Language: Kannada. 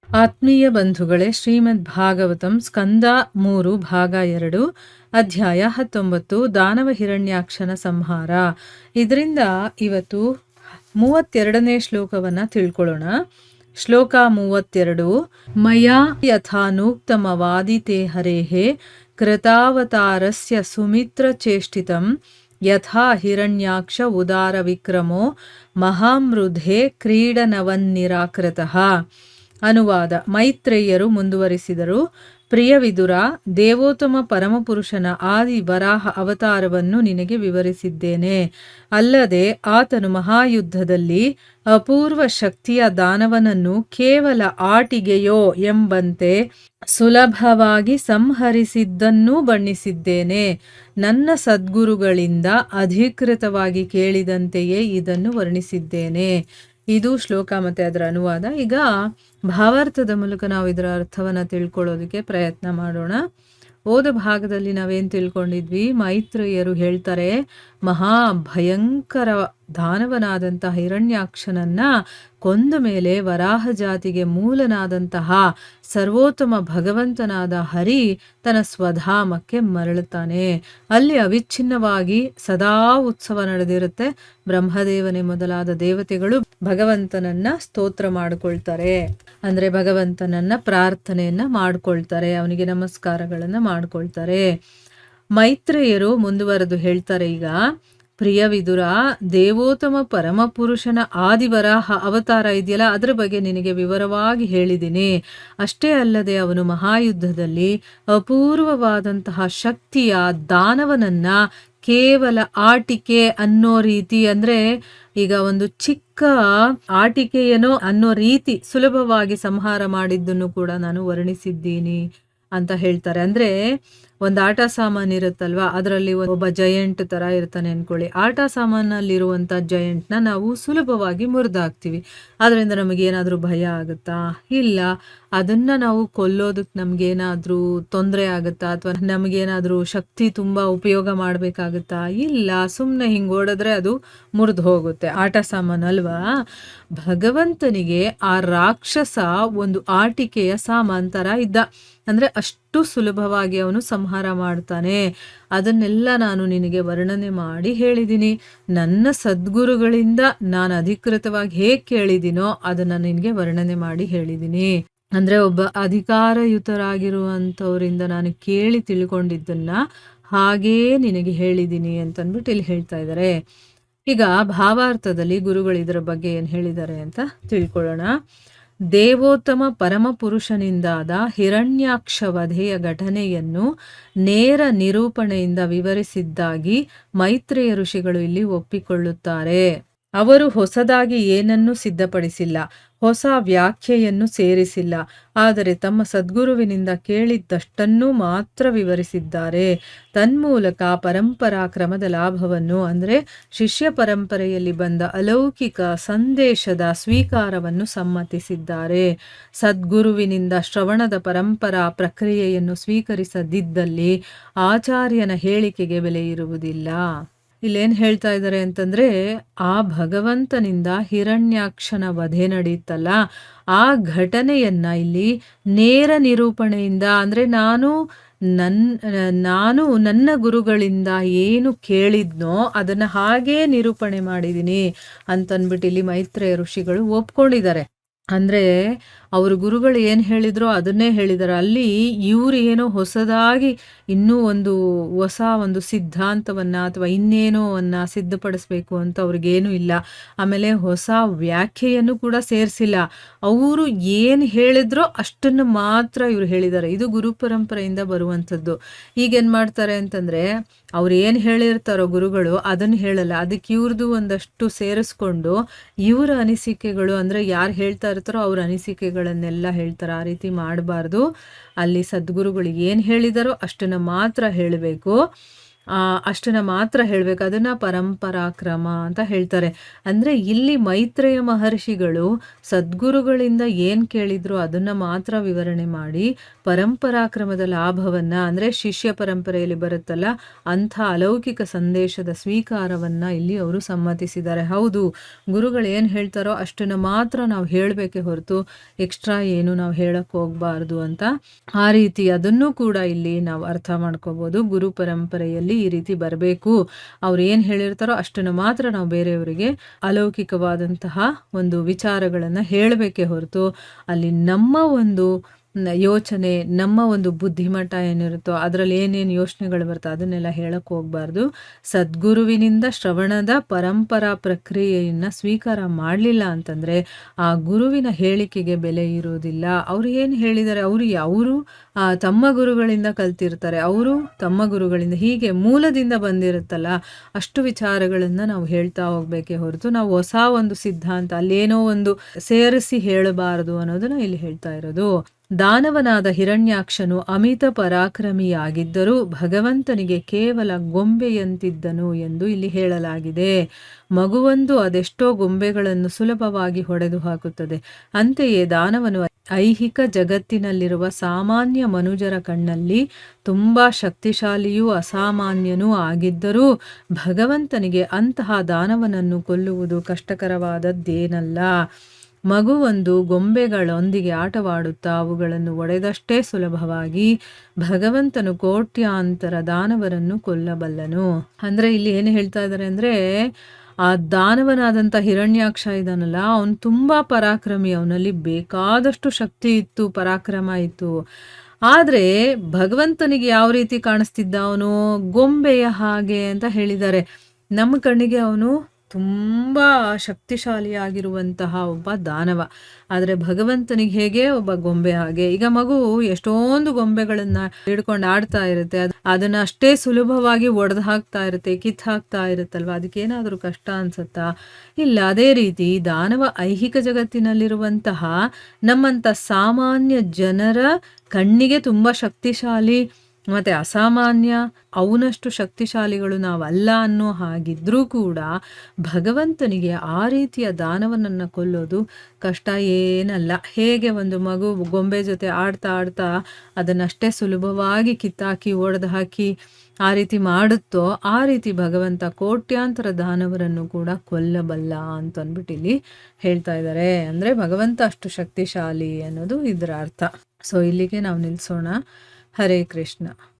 ಆತ್ಮೀಯ ಬಂಧುಗಳೇ, ಶ್ರೀಮದ್ ಭಾಗವತಂ ಸ್ಕಂದ 3 ಭಾಗ 2 ಅಧ್ಯಾಯ 19 ದಾನವ ಹಿರಣ್ಯಾಕ್ಷನ ಸಂಹಾರ. ಇದರಿಂದ ಇವತ್ತು 32ನೇ ಶ್ಲೋಕವನ್ನು ತಿಳ್ಕೊಳ್ಳೋಣ. ಶ್ಲೋಕ 32. ಮಯಾ ಯಥಾನೂಕ್ತಮವಾದಿತೆ ಹರೇಃ ಕೃತಾವತಾರಸ್ಯ ಸುಮಿತ್ರ ಚೇಷ್ಟಿತಂ ಯಥಾ ಹಿರಣ್ಯಾಕ್ಷ ಉದಾರ ವಿಕ್ರಮೋ ಮಹಾಮೃಧೆ ಕ್ರೀಡನವನ್ನಿರಾಕೃತಃ. ಅನುವಾದ. ಮೈತ್ರೇಯರು ಮುಂದುವರಿಸಿದರು. ಪ್ರಿಯವಿದುರ, ದೇವೋತ್ತಮ ಪರಮಪುರುಷನ ಆದಿ ವರಾಹ ಅವತಾರವನ್ನು ನಿನಗೆ ವಿವರಿಸಿದ್ದೇನೆ. ಅಲ್ಲದೆ ಆತನು ಮಹಾಯುದ್ಧದಲ್ಲಿ ಅಪೂರ್ವ ಶಕ್ತಿಯ ದಾನವನನ್ನು ಕೇವಲ ಆಟಿಗೆಯೋ ಎಂಬಂತೆ ಸುಲಭವಾಗಿ ಸಂಹರಿಸಿದ್ದನ್ನೂ ಬಣ್ಣಿಸಿದ್ದೇನೆ. ನನ್ನ ಸದ್ಗುರುಗಳಿಂದ ಅಧಿಕೃತವಾಗಿ ಕೇಳಿದಂತೆಯೇ ಇದನ್ನು ವರ್ಣಿಸಿದ್ದೇನೆ. ಇದು ಶ್ಲೋಕ ಮತ್ತು ಅದರ ಅನುವಾದ. ಈಗ ಭಾವಾರ್ಥದ ಮೂಲಕ ನಾವು ಇದರ ಅರ್ಥವನ್ನು ತಿಳ್ಕೊಳ್ಳೋದಕ್ಕೆ ಪ್ರಯತ್ನ ಮಾಡೋಣ. ಹೋದ ಭಾಗದಲ್ಲಿ ನಾವೇನು ತಿಳ್ಕೊಂಡಿದ್ವಿ? ಮೈತ್ರೇಯರು ಹೇಳ್ತಾರೆ, ಮಹಾ ಭಯಂಕರ ದಾನವನಾದಂತಹ ಹಿರಣ್ಯಾಕ್ಷನನ್ನ ಕೊಂದ ಮೇಲೆ ವರಾಹ ಜಾತಿಗೆ ಮೂಲನಾದಂತಹ ಸರ್ವೋತ್ತಮ ಭಗವಂತನಾದ ಹರಿ ತನ್ನ ಸ್ವಧಾಮಕ್ಕೆ ಮರಳುತ್ತಾನೆ. ಅಲ್ಲಿ ಅವಿಚ್ಛಿನ್ನವಾಗಿ ಸದಾ ಉತ್ಸವ ನಡೆದಿರುತ್ತೆ. ಬ್ರಹ್ಮದೇವನೇ ಮೊದಲಾದ ದೇವತೆಗಳು ಭಗವಂತನನ್ನ ಸ್ತೋತ್ರ ಮಾಡಿಕೊಳ್ತಾರೆ, ಅಂದ್ರೆ ಭಗವಂತನನ್ನ ಪ್ರಾರ್ಥನೆಯನ್ನ ಮಾಡ್ಕೊಳ್ತಾರೆ, ಅವನಿಗೆ ನಮಸ್ಕಾರಗಳನ್ನ ಮಾಡ್ಕೊಳ್ತಾರೆ. ಮೈತ್ರೇಯರು ಮುಂದುವರೆದು ಹೇಳ್ತಾರೆ, ಈಗ ಪ್ರಿಯವಿದುರ, ದೇವೋತ್ತಮ ಪರಮಪುರುಷನ ಆದಿವರಾಹ ಅವತಾರ ಇದೆಯಲ್ಲ, ಅದರ ಬಗ್ಗೆ ನಿನಗೆ ವಿವರವಾಗಿ ಹೇಳಿದ್ದೀನಿ. ಅಷ್ಟೇ ಅಲ್ಲದೆ ಅವನು ಮಹಾಯುದ್ಧದಲ್ಲಿ ಅಪೂರ್ವವಾದಂತಹ ಶಕ್ತಿಯ ದಾನವನನ್ನ ಕೇವಲ ಆಟಿಕೆ ಅನ್ನೋ ರೀತಿ, ಅಂದ್ರೆ ಈಗ ಒಂದು ಚಿಕ್ಕ ಆಟಿಕೆಯೇನೋ ಅನ್ನೋ ರೀತಿ ಸುಲಭವಾಗಿ ಸಂಹಾರ ಮಾಡಿದ್ದನ್ನು ಕೂಡ ನಾನು ವರ್ಣಿಸಿದ್ದೀನಿ ಅಂತ ಹೇಳ್ತಾರೆ. ಅಂದ್ರೆ ಒಂದು ಆಟ ಸಾಮಾನು ಇರುತ್ತಲ್ವಾ, ಅದರಲ್ಲಿ ಒಬ್ಬ ಜಯಂಟ್ ತರ ಇರ್ತಾನೆ ಅನ್ಕೊಳ್ಳಿ. ಆಟ ಸಾಮಾನಲ್ಲಿರುವಂಥ ಜಯಂಟ್ನ ನಾವು ಸುಲಭವಾಗಿ ಮುರಿದಾಕ್ತೀವಿ. ಅದರಿಂದ ನಮಗೇನಾದರೂ ಭಯ ಆಗುತ್ತಾ? ಇಲ್ಲ. ಅದನ್ನ ನಾವು ಕೊಲ್ಲೋದಕ್ಕೆ ನಮಗೇನಾದರೂ ತೊಂದರೆ ಆಗುತ್ತಾ? ಅಥವಾ ನಮಗೇನಾದರೂ ಶಕ್ತಿ ತುಂಬ ಉಪಯೋಗ ಮಾಡಬೇಕಾಗುತ್ತಾ? ಇಲ್ಲ. ಸುಮ್ಮನೆ ಹಿಂಗೆ ಓಡಿದ್ರೆ ಅದು ಮುರಿದು ಹೋಗುತ್ತೆ. ಆಟ ಸಾಮಾನು ಅಲ್ವಾ? ಭಗವಂತನಿಗೆ ಆ ರಾಕ್ಷಸ ಒಂದು ಆಟಿಕೆಯ ಸಾಮಾನ್ ಥರ ಇದ್ದ. ಅಂದರೆ ಅಷ್ಟು ಸುಲಭವಾಗಿ ಅವನು ಸಂಹಾರ ಮಾಡ್ತಾನೆ. ಅದನ್ನೆಲ್ಲ ನಾನು ನಿನಗೆ ವರ್ಣನೆ ಮಾಡಿ ಹೇಳಿದ್ದೀನಿ. ನನ್ನ ಸದ್ಗುರುಗಳಿಂದ ನಾನು ಅಧಿಕೃತವಾಗಿ ಹೇಗೆ ಕೇಳಿದ್ದೀನೋ ಅದನ್ನು ನಿನಗೆ ವರ್ಣನೆ ಮಾಡಿ ಹೇಳಿದ್ದೀನಿ. ಅಂದರೆ ಒಬ್ಬ ಅಧಿಕಾರಯುತರಾಗಿರುವಂಥವರಿಂದ ನಾನು ಕೇಳಿ ತಿಳ್ಕೊಂಡಿದ್ದನ್ನ ಹಾಗೇ ನಿನಗೆ ಹೇಳಿದ್ದೀನಿ ಅಂತಂದ್ಬಿಟ್ಟು ಇಲ್ಲಿ ಹೇಳ್ತಾ ಇದ್ದಾರೆ. ಈಗ ಭಾವಾರ್ಥದಲ್ಲಿ ಗುರುಗಳು ಇದರ ಬಗ್ಗೆ ಏನು ಹೇಳಿದ್ದಾರೆ ಅಂತ ತಿಳ್ಕೊಳ್ಳೋಣ. ದೇವೋತ್ತಮ ಪರಮಪುರುಷನಿಂದಾದ ಹಿರಣ್ಯಾಕ್ಷ ವಧೆಯ ಘಟನೆಯನ್ನು ನೇರ ನಿರೂಪಣೆಯಿಂದ ವಿವರಿಸಿದ್ದಾಗಿ ಮೈತ್ರೇಯ ಋಷಿಗಳು ಇಲ್ಲಿ ಒಪ್ಪಿಕೊಳ್ಳುತ್ತಾರೆ. ಅವರು ಹೊಸದಾಗಿ ಏನನ್ನೂ ಸಿದ್ಧಪಡಿಸಿಲ್ಲ, ಹೊಸ ವ್ಯಾಖ್ಯೆಯನ್ನು ಸೇರಿಸಿಲ್ಲ. ಆದರೆ ತಮ್ಮ ಸದ್ಗುರುವಿನಿಂದ ಕೇಳಿದ್ದಷ್ಟನ್ನೂ ಮಾತ್ರ ವಿವರಿಸಿದ್ದಾರೆ. ತನ್ಮೂಲಕ ಪರಂಪರಾ ಕ್ರಮದ ಲಾಭವನ್ನು, ಅಂದರೆ ಶಿಷ್ಯ ಪರಂಪರೆಯಲ್ಲಿ ಬಂದ ಅಲೌಕಿಕ ಸಂದೇಶದ ಸ್ವೀಕಾರವನ್ನು ಸಮ್ಮತಿಸಿದ್ದಾರೆ. ಸದ್ಗುರುವಿನಿಂದ ಶ್ರವಣದ ಪರಂಪರಾ ಪ್ರಕ್ರಿಯೆಯನ್ನು ಸ್ವೀಕರಿಸದಿದ್ದಲ್ಲಿ ಆಚಾರ್ಯನ ಹೇಳಿಕೆಗೆ ಬೆಲೆ ಇರುವುದಿಲ್ಲ. ಇಲ್ಲೇನು ಹೇಳ್ತಾ ಇದ್ದಾರೆ ಅಂತಂದ್ರೆ, ಆ ಭಗವಂತನಿಂದ ಹಿರಣ್ಯಾಕ್ಷನ ವಧೆ ನಡೆಯುತ್ತಲ್ಲ, ಆ ಘಟನೆಯನ್ನ ಇಲ್ಲಿ ನೇರ ನಿರೂಪಣೆಯಿಂದ, ಅಂದ್ರೆ ನಾನು ನನ್ನ ಗುರುಗಳಿಂದ ಏನು ಕೇಳಿದ್ನೋ ಅದನ್ನ ಹಾಗೇ ನಿರೂಪಣೆ ಮಾಡಿದ್ದೀನಿ ಅಂತನ್ಬಿಟ್ಟು ಇಲ್ಲಿ ಮೈತ್ರೇಯ ಋಷಿಗಳು ಒಪ್ಕೊಂಡಿದ್ದಾರೆ. ಅಂದ್ರೆ ಅವರು ಗುರುಗಳು ಏನು ಹೇಳಿದ್ರೋ ಅದನ್ನೇ ಹೇಳಿದ್ದಾರೆ. ಅಲ್ಲಿ ಇವರು ಏನೋ ಹೊಸದಾಗಿ ಇನ್ನೂ ಹೊಸ ಒಂದು ಸಿದ್ಧಾಂತವನ್ನ ಅಥವಾ ಇನ್ನೇನೋ ಸಿದ್ಧಪಡಿಸ್ಬೇಕು ಅಂತ ಅವ್ರಿಗೇನೂ ಇಲ್ಲ. ಆಮೇಲೆ ಹೊಸ ವ್ಯಾಖ್ಯೆಯನ್ನು ಕೂಡ ಸೇರಿಸಿಲ್ಲ. ಅವರು ಏನು ಹೇಳಿದ್ರೋ ಅಷ್ಟನ್ನು ಮಾತ್ರ ಇವರು ಹೇಳಿದ್ದಾರೆ. ಇದು ಗುರು ಪರಂಪರೆಯಿಂದ ಬರುವಂಥದ್ದು. ಈಗೇನು ಮಾಡ್ತಾರೆ ಅಂತಂದ್ರೆ, ಅವ್ರು ಏನು ಹೇಳಿರ್ತಾರೋ ಗುರುಗಳು ಅದನ್ನು ಹೇಳಲ್ಲ, ಅದಕ್ಕೆ ಇವ್ರದ್ದು ಒಂದಷ್ಟು ಸೇರಿಸ್ಕೊಂಡು ಇವರ ಅನಿಸಿಕೆಗಳು, ಅಂದರೆ ಯಾರು ಹೇಳ್ತಾ ಇರ್ತಾರೋ ಅವ್ರ ಅನಿಸಿಕೆಗಳನ್ನೆಲ್ಲ ಹೇಳ್ತಾರೆ. ಆ ರೀತಿ ಮಾಡಬಾರ್ದು. ಅಲ್ಲಿ ಸದ್ಗುರುಗಳು ಏನು ಹೇಳಿದಾರೋ ಅಷ್ಟನ್ನು ಮಾತ್ರ ಹೇಳಬೇಕು. ಅಷ್ಟನ್ನ ಮಾತ್ರ ಹೇಳಬೇಕು, ಅದನ್ನು ಪರಂಪರಾಕ್ರಮ ಅಂತ ಹೇಳ್ತಾರೆ. ಅಂದರೆ ಇಲ್ಲಿ ಮೈತ್ರೇಯ ಮಹರ್ಷಿಗಳು ಸದ್ಗುರುಗಳಿಂದ ಏನು ಕೇಳಿದ್ರು ಅದನ್ನು ಮಾತ್ರ ವಿವರಣೆ ಮಾಡಿ ಪರಂಪರಾಕ್ರಮದ ಲಾಭವನ್ನು, ಅಂದರೆ ಶಿಷ್ಯ ಪರಂಪರೆಯಲ್ಲಿ ಬರುತ್ತಲ್ಲ ಅಂಥ ಅಲೌಕಿಕ ಸಂದೇಶದ ಸ್ವೀಕಾರವನ್ನು ಇಲ್ಲಿ ಅವರು ಸಮ್ಮತಿಸಿದ್ದಾರೆ. ಹೌದು, ಗುರುಗಳು ಏನು ಹೇಳ್ತಾರೋ ಅಷ್ಟನ್ನು ಮಾತ್ರ ನಾವು ಹೇಳಬೇಕೆ ಹೊರತು ಎಕ್ಸ್ಟ್ರಾ ಏನು ನಾವು ಹೇಳಕ್ಕೆ ಹೋಗಬಾರ್ದು ಅಂತ, ಆ ರೀತಿ ಅದನ್ನು ಕೂಡ ಇಲ್ಲಿ ನಾವು ಅರ್ಥ ಮಾಡ್ಕೋಬೋದು. ಗುರು ಪರಂಪರೆಯಲ್ಲಿ ಈ ರೀತಿ ಬರಬೇಕು, ಅವ್ರು ಏನು ಹೇಳಿರ್ತಾರೋ ಅಷ್ಟನ್ನು ಮಾತ್ರ ನಾವು ಬೇರೆಯವರಿಗೆ ಅಲೌಕಿಕವಾದಂತಹ ಒಂದು ವಿಚಾರಗಳನ್ನು ಹೇಳಬೇಕೆ ಹೊರತು ಅಲ್ಲಿ ನಮ್ಮ ಒಂದು ಯೋಚನೆ, ನಮ್ಮ ಒಂದು ಬುದ್ಧಿಮಟ್ಟ ಏನಿರುತ್ತೋ ಅದರಲ್ಲಿ ಏನೇನು ಯೋಚನೆಗಳು ಬರ್ತೋ ಅದನ್ನೆಲ್ಲ ಹೇಳಕ್ಕೆ ಹೋಗಬಾರ್ದು. ಸದ್ಗುರುವಿನಿಂದ ಶ್ರವಣದ ಪರಂಪರಾ ಪ್ರಕ್ರಿಯೆಯನ್ನು ಸ್ವೀಕಾರ ಮಾಡಲಿಲ್ಲ ಅಂತಂದರೆ ಆ ಗುರುವಿನ ಹೇಳಿಕೆಗೆ ಬೆಲೆ ಇರೋದಿಲ್ಲ. ಅವರು ಏನು ಹೇಳಿದ್ದಾರೆ, ಅವರು ತಮ್ಮ ಗುರುಗಳಿಂದ ಕಲ್ತಿರ್ತಾರೆ, ಅವರು ತಮ್ಮ ಗುರುಗಳಿಂದ, ಹೀಗೆ ಮೂಲದಿಂದ ಬಂದಿರುತ್ತಲ್ಲ ಅಷ್ಟು ವಿಚಾರಗಳನ್ನು ನಾವು ಹೇಳ್ತಾ ಹೋಗಬೇಕೇ ಹೊರತು ನಾವು ಹೊಸ ಒಂದು ಸಿದ್ಧಾಂತ ಅಲ್ಲೇನೋ ಒಂದು ಸೇರಿಸಿ ಹೇಳಬಾರದು ಅನ್ನೋದನ್ನ ಇಲ್ಲಿ ಹೇಳ್ತಾ ಇರೋದು. ದಾನವನಾದ ಹಿರಣ್ಯಾಕ್ಷನು ಅಮಿತ ಪರಾಕ್ರಮಿಯಾಗಿದ್ದರೂ ಭಗವಂತನಿಗೆ ಕೇವಲ ಗೊಂಬೆಯಂತಿದ್ದನು ಎಂದು ಇಲ್ಲಿ ಹೇಳಲಾಗಿದೆ. ಮಗುವೊಂದು ಅದೆಷ್ಟೋ ಗೊಂಬೆಗಳನ್ನು ಸುಲಭವಾಗಿ ಹೊಡೆದು ಹಾಕುತ್ತದೆ. ಅಂತೆಯೇ ದಾನವನು ಐಹಿಕ ಜಗತ್ತಿನಲ್ಲಿರುವ ಸಾಮಾನ್ಯ ಮನುಜರ ಕಣ್ಣಲ್ಲಿ ತುಂಬ ಶಕ್ತಿಶಾಲಿಯೂ ಅಸಾಮಾನ್ಯನೂ ಆಗಿದ್ದರೂ ಭಗವಂತನಿಗೆ ಅಂತಹ ದಾನವನನ್ನು ಕೊಲ್ಲುವುದು ಕಷ್ಟಕರವಾದದ್ದೇನಲ್ಲ. ಮಗುವೊಂದು ಗೊಂಬೆಗಳೊಂದಿಗೆ ಆಟವಾಡುತ್ತಾ ಅವುಗಳನ್ನು ಒಡೆದಷ್ಟೇ ಸುಲಭವಾಗಿ ಭಗವಂತನು ಕೋಟ್ಯಾಂತರ ದಾನವರನ್ನು ಕೊಲ್ಲಬಲ್ಲನು. ಅಂದರೆ ಇಲ್ಲಿ ಏನು ಹೇಳ್ತಾ ಇದ್ದಾರೆ ಅಂದರೆ, ಆ ದಾನವನಾದಂಥ ಹಿರಣ್ಯಾಕ್ಷ ಇದ್ದಾನಲ್ಲ, ಅವನು ತುಂಬ ಪರಾಕ್ರಮಿ, ಅವನಲ್ಲಿ ಬೇಕಾದಷ್ಟು ಶಕ್ತಿ ಇತ್ತು, ಪರಾಕ್ರಮ ಇತ್ತು. ಆದರೆ ಭಗವಂತನಿಗೆ ಯಾವ ರೀತಿ ಕಾಣಿಸ್ತಿದ್ದ, ಅವನು ಗೊಂಬೆಯ ಹಾಗೆ ಅಂತ ಹೇಳಿದ್ದಾರೆ. ನಮ್ಮ ಕಣ್ಣಿಗೆ ಅವನು ತುಂಬ ಶಕ್ತಿಶಾಲಿಯಾಗಿರುವಂತಹ ಒಬ್ಬ ದಾನವ, ಆದರೆ ಭಗವಂತನಿಗೆ ಹೇಗೆ ಒಬ್ಬ ಗೊಂಬೆ ಹಾಗೆ. ಈಗ ಮಗು ಎಷ್ಟೊಂದು ಗೊಂಬೆಗಳನ್ನು ಹಿಡ್ಕೊಂಡು ಆಡ್ತಾ ಇರುತ್ತೆ, ಅದನ್ನ ಅಷ್ಟೇ ಸುಲಭವಾಗಿ ಒಡೆದು ಹಾಕ್ತಾ ಇರುತ್ತೆ, ಕಿತ್ತು ಹಾಕ್ತಾ ಇರುತ್ತಲ್ವ, ಅದಕ್ಕೇನಾದರೂ ಕಷ್ಟ ಅನ್ಸುತ್ತಾ? ಇಲ್ಲ. ಅದೇ ರೀತಿ ದಾನವ ಐಹಿಕ ಜಗತ್ತಿನಲ್ಲಿರುವಂತಹ ನಮ್ಮಂಥ ಸಾಮಾನ್ಯ ಜನರ ಕಣ್ಣಿಗೆ ತುಂಬ ಶಕ್ತಿಶಾಲಿ ಮತ್ತು ಅಸಾಮಾನ್ಯ, ಅವನಷ್ಟು ಶಕ್ತಿಶಾಲಿಗಳು ನಾವಲ್ಲ ಅನ್ನೋ ಹಾಗಿದ್ರೂ ಕೂಡ ಭಗವಂತನಿಗೆ ಆ ರೀತಿಯ ದಾನವನನ್ನು ಕೊಲ್ಲೋದು ಕಷ್ಟ ಏನಲ್ಲ. ಹೇಗೆ ಒಂದು ಮಗು ಗೊಂಬೆ ಜೊತೆ ಆಡ್ತಾ ಆಡ್ತಾ ಅದನ್ನಷ್ಟೇ ಸುಲಭವಾಗಿ ಕಿತ್ತಾಕಿ ಒಡೆದು ಹಾಕಿ ಆ ರೀತಿ ಮಾಡುತ್ತೋ ಆ ರೀತಿ ಭಗವಂತ ಕೋಟ್ಯಾಂತರ ದಾನವರನ್ನು ಕೂಡ ಕೊಲ್ಲಬಲ್ಲ ಅಂತಂದ್ಬಿಟ್ಟು ಇಲ್ಲಿ ಹೇಳ್ತಾ ಇದ್ದಾರೆ. ಅಂದರೆ ಭಗವಂತ ಅಷ್ಟು ಶಕ್ತಿಶಾಲಿ ಅನ್ನೋದು ಇದರ ಅರ್ಥ. ಸೊ ಇಲ್ಲಿಗೆ ನಾವು ನಿಲ್ಲಿಸೋಣ. ಹರೇ ಕೃಷ್ಣ.